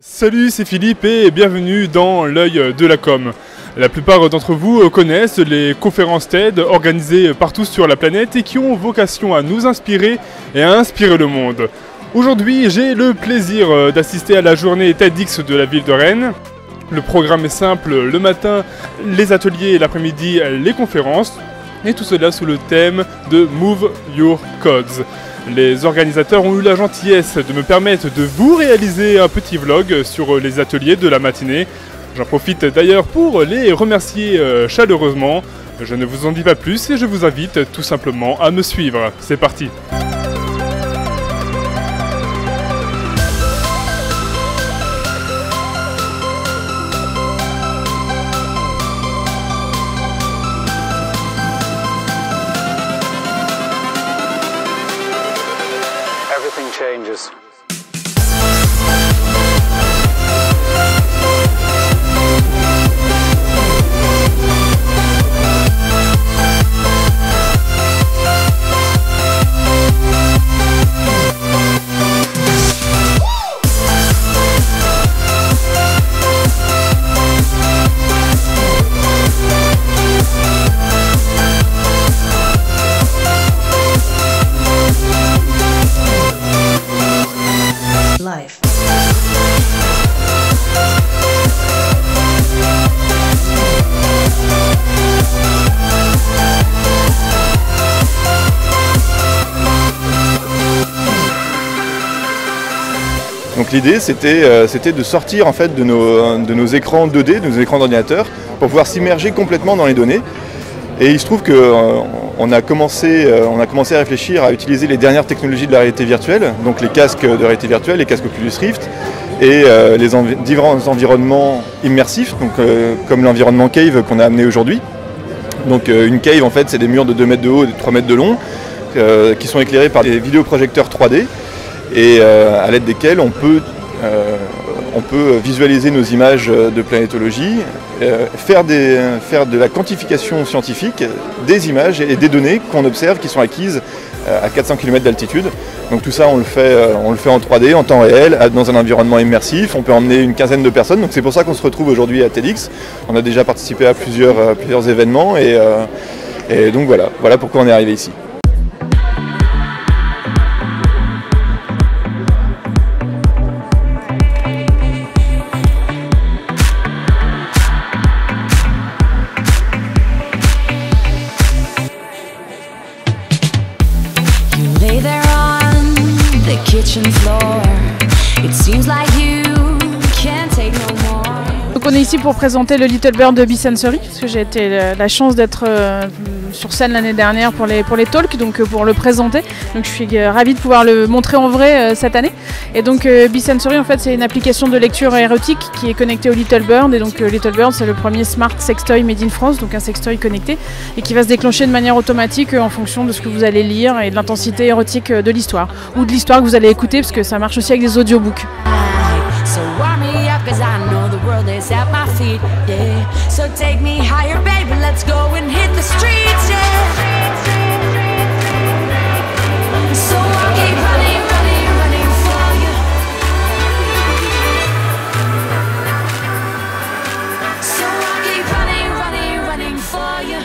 Salut, c'est Philippe et bienvenue dans l'œil de la com. La plupart d'entre vous connaissent les conférences TED organisées partout sur la planète et qui ont vocation à nous inspirer et à inspirer le monde. Aujourd'hui, j'ai le plaisir d'assister à la journée TEDx de la ville de Rennes. Le programme est simple, le matin, les ateliers et l'après-midi, les conférences. Et tout cela sous le thème de Move Your Codes. Les organisateurs ont eu la gentillesse de me permettre de vous réaliser un petit vlog sur les ateliers de la matinée. J'en profite d'ailleurs pour les remercier chaleureusement. Je ne vous en dis pas plus et je vous invite tout simplement à me suivre. C'est parti! Everything changes. Life. Donc l'idée c'était de sortir en fait de nos écrans 2D, de nos écrans d'ordinateur, pour pouvoir s'immerger complètement dans les données. Et il se trouve qu'on a commencé à réfléchir à utiliser les dernières technologies de la réalité virtuelle, donc les casques de réalité virtuelle, les casques Oculus Rift, et les différents environnements immersifs, donc, comme l'environnement Cave qu'on a amené aujourd'hui. Donc une cave en fait c'est des murs de 2 mètres de haut et de 3 mètres de long, qui sont éclairés par des vidéoprojecteurs 3D, et à l'aide desquels on peut visualiser nos images de planétologie, faire de la quantification scientifique des images et des données qu'on observe qui sont acquises à 400 km d'altitude. Donc tout ça on le fait en 3D, en temps réel, dans un environnement immersif. On peut emmener une quinzaine de personnes, donc c'est pour ça qu'on se retrouve aujourd'hui à TEDx. On a déjà participé à plusieurs événements et donc voilà pourquoi on est arrivé ici. Lay there on the kitchen floor. It seems like you can't take no more. Donc on est ici pour présenter le Little Bird de Be-Sensory, parce que j'ai été la chance d'être sur scène l'année dernière pour les talks, donc pour le présenter. Donc je suis ravie de pouvoir le montrer en vrai cette année. Et donc Be-Sensory en fait c'est une application de lecture érotique qui est connectée au Little Bird. Et donc Little Bird c'est le premier smart sextoy made in France, donc un sextoy connecté, et qui va se déclencher de manière automatique en fonction de ce que vous allez lire et de l'intensité érotique de l'histoire, ou de l'histoire que vous allez écouter, parce que ça marche aussi avec des audiobooks. So warm me up 'cause I know the world is at my feet, yeah. So take me higher, baby, let's go and hit the streets, yeah. So I'll keep running, running, running for you. So I'll keep running, running, running for you.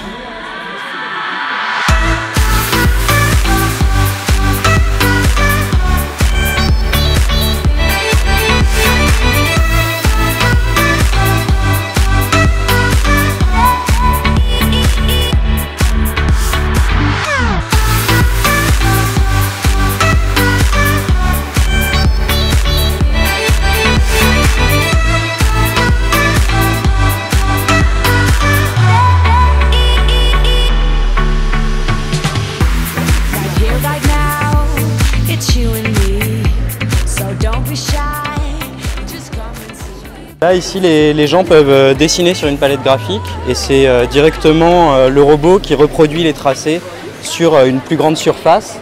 Là ici les gens peuvent dessiner sur une palette graphique et c'est directement le robot qui reproduit les tracés sur une plus grande surface,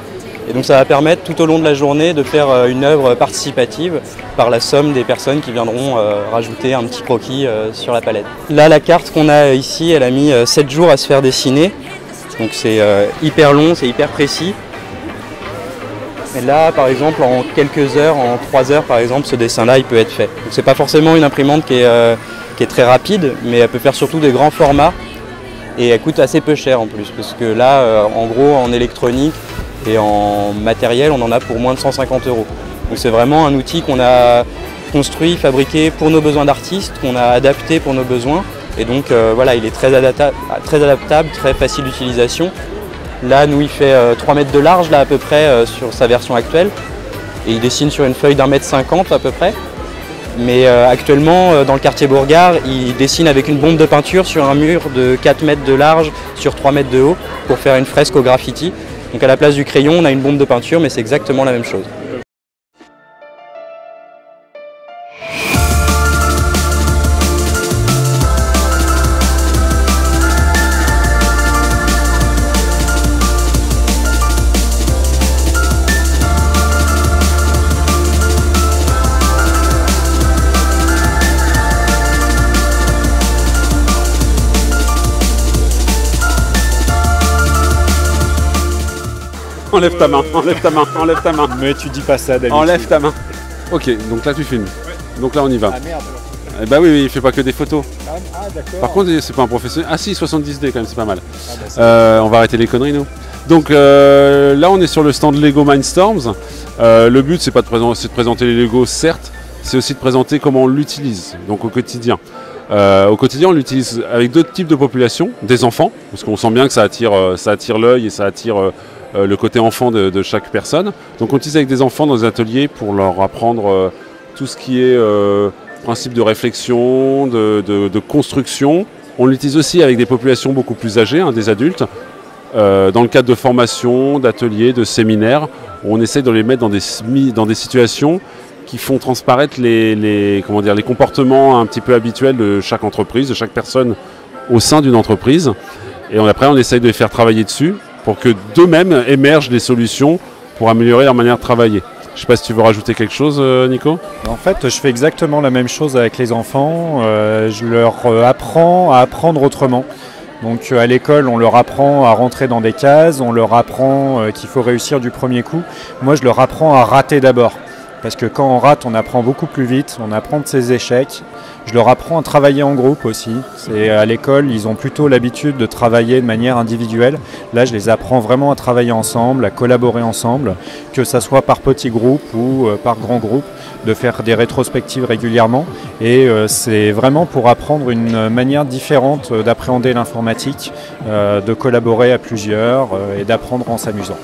et donc ça va permettre tout au long de la journée de faire une œuvre participative par la somme des personnes qui viendront rajouter un petit croquis sur la palette. Là la carte qu'on a ici elle a mis 7 jours à se faire dessiner, donc c'est hyper long, c'est hyper précis. Et là, par exemple, en quelques heures, en 3 heures par exemple, ce dessin-là, il peut être fait. Donc c'est pas forcément une imprimante qui est très rapide, mais elle peut faire surtout des grands formats et elle coûte assez peu cher en plus, parce que là, en gros, en électronique et en matériel, on en a pour moins de 150 €. Donc c'est vraiment un outil qu'on a construit, fabriqué pour nos besoins d'artistes, qu'on a adapté pour nos besoins. Et donc voilà, il est très adaptable, très facile d'utilisation. Là, nous, il fait 3 mètres de large là, à peu près sur sa version actuelle. Et il dessine sur une feuille d'1,50 m à peu près. Mais actuellement, dans le quartier Bourgard, il dessine avec une bombe de peinture sur un mur de 4 mètres de large sur 3 mètres de haut pour faire une fresque au graffiti. Donc à la place du crayon, on a une bombe de peinture, mais c'est exactement la même chose. Enlève ta main, enlève ta main, enlève ta main. Mais tu dis pas ça d'habitude. Enlève ta main. Ok, donc là tu filmes. Donc là on y va. Ah merde. Eh bah oui, il fait pas que des photos. Ah d'accord. Par contre, c'est pas un professionnel. Ah si, 70D quand même, c'est pas mal. Ah, bah, On va arrêter les conneries nous. Donc là on est sur le stand Lego Mindstorms. Le but c'est pas de présenter les Lego certes, c'est aussi de présenter comment on l'utilise, donc au quotidien. Au quotidien on l'utilise avec d'autres types de populations, des enfants, parce qu'on sent bien que ça attire l'œil et ça attire le côté enfant de chaque personne. Donc on utilise avec des enfants dans des ateliers pour leur apprendre tout ce qui est principe de réflexion, de construction. On l'utilise aussi avec des populations beaucoup plus âgées, hein, des adultes, dans le cadre de formations, d'ateliers, de séminaires, où on essaie de les mettre dans des situations qui font transparaître les comportements un petit peu habituels de chaque entreprise, de chaque personne au sein d'une entreprise. Et après on essaye de les faire travailler dessus pour que d'eux-mêmes émergent des solutions pour améliorer leur manière de travailler. Je ne sais pas si tu veux rajouter quelque chose, Nico ? En fait, je fais exactement la même chose avec les enfants. Je leur apprends à apprendre autrement. Donc à l'école, on leur apprend à rentrer dans des cases, on leur apprend qu'il faut réussir du premier coup. Moi, je leur apprends à rater d'abord. Parce que quand on rate, on apprend beaucoup plus vite, on apprend de ses échecs. Je leur apprends à travailler en groupe aussi. À l'école, ils ont plutôt l'habitude de travailler de manière individuelle. Là, je les apprends vraiment à travailler ensemble, à collaborer ensemble, que ça soit par petits groupes ou par grands groupes, de faire des rétrospectives régulièrement. Et c'est vraiment pour apprendre une manière différente d'appréhender l'informatique, de collaborer à plusieurs et d'apprendre en s'amusant.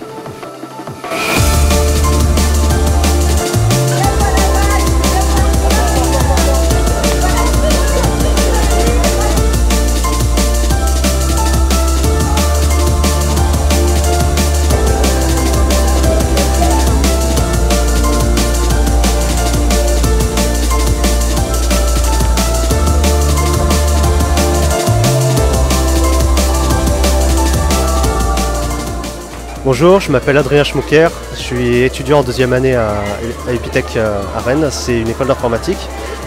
Bonjour, je m'appelle Adrien Schmucker, je suis étudiant en deuxième année à Epitech à Rennes, c'est une école d'informatique.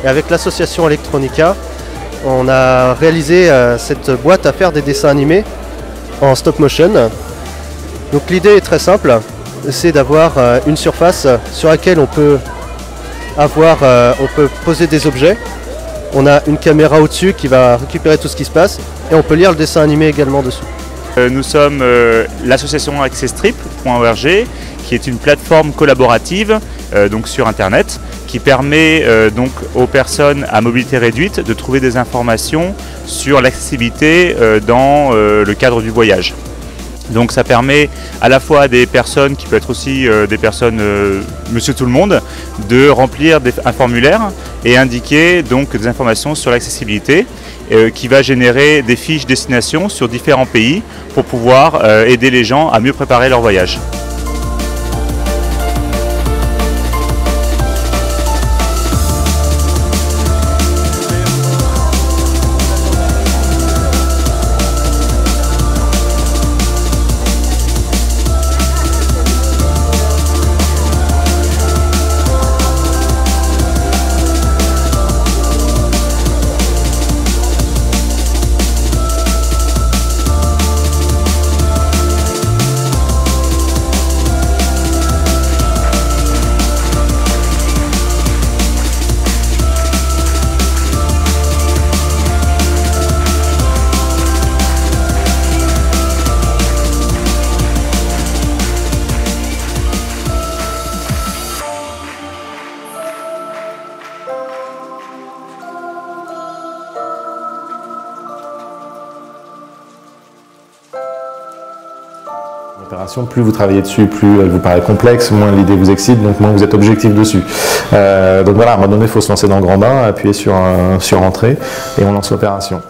Et avec l'association Electronica, on a réalisé cette boîte à faire des dessins animés en stop motion. Donc l'idée est très simple, c'est d'avoir une surface sur laquelle on peut poser des objets. On a une caméra au-dessus qui va récupérer tout ce qui se passe et on peut lire le dessin animé également dessous. Nous sommes l'association accesstrip.org qui est une plateforme collaborative donc sur internet qui permet donc aux personnes à mobilité réduite de trouver des informations sur l'accessibilité dans le cadre du voyage. Donc ça permet à la fois à des personnes qui peuvent être aussi des personnes monsieur tout le monde de remplir un formulaire et indiquer donc des informations sur l'accessibilité qui va générer des fiches destination sur différents pays pour pouvoir aider les gens à mieux préparer leur voyage. l'opération, plus vous travaillez dessus, plus elle vous paraît complexe, moins l'idée vous excite, donc moins vous êtes objectif dessus. Donc voilà, à un moment donné, il faut se lancer dans le grand bain, appuyer sur entrée et on lance l'opération.